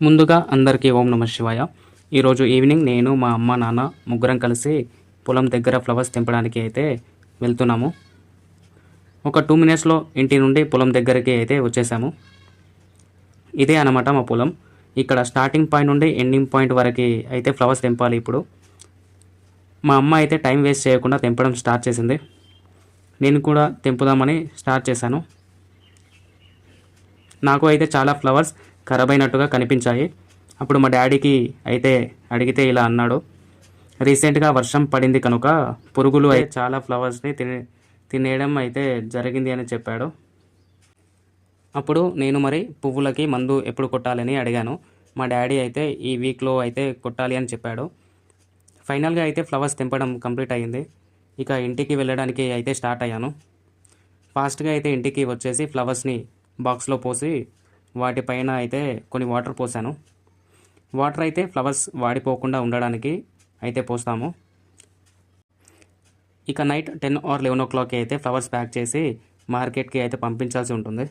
ముందుగా అందరికీ ఓం నమ శివాయ. ఈరోజు ఈవినింగ్ నేను మా అమ్మ నాన్న ముగ్గురం కలిసి పొలం దగ్గర ఫ్లవర్స్ తెంపడానికి అయితే వెళ్తున్నాము. ఒక 2 మినిట్స్లో ఇంటి నుండి పొలం దగ్గరికి అయితే వచ్చేసాము. ఇదే అన్నమాట మా పొలం. ఇక్కడ స్టార్టింగ్ పాయింట్ నుండి ఎండింగ్ పాయింట్ వరకు అయితే ఫ్లవర్స్ తెంపాలి. ఇప్పుడు మా అమ్మ అయితే టైం వేస్ట్ చేయకుండా తెంపడం స్టార్ట్ చేసింది. నేను కూడా తెంపుదామని స్టార్ట్ చేశాను. నాకు అయితే చాలా ఫ్లవర్స్ ఖరాబ్ అయినట్టుగా కనిపించాయి. అప్పుడు మా డాడీకి అయితే అడిగితే ఇలా అన్నాడు, రీసెంట్గా వర్షం పడింది కనుక పురుగులు అయితే చాలా ఫ్లవర్స్ని తినేయడం అయితే జరిగింది అని చెప్పాడు. అప్పుడు నేను మరి పువ్వులకి మందు ఎప్పుడు కొట్టాలని అడిగాను. మా డాడీ అయితే ఈ వీక్లో అయితే కొట్టాలి అని చెప్పాడు. ఫైనల్గా అయితే ఫ్లవర్స్ తెంపడం కంప్లీట్ అయ్యింది. ఇక ఇంటికి వెళ్ళడానికి అయితే స్టార్ట్ అయ్యాను. ఫాస్ట్గా అయితే ఇంటికి వచ్చేసి ఫ్లవర్స్ని బాక్స్లో పోసి వాటిపైన అయితే కొన్ని వాటర్ పోసాను. వాటర్ అయితే ఫ్లవర్స్ వాడిపోకుండా ఉండడానికి అయితే పోస్తాము. ఇక నైట్ 10 or 11 o'clock అయితే ఫ్లవర్స్ ప్యాక్ చేసి మార్కెట్కి అయితే పంపించాల్సి ఉంటుంది.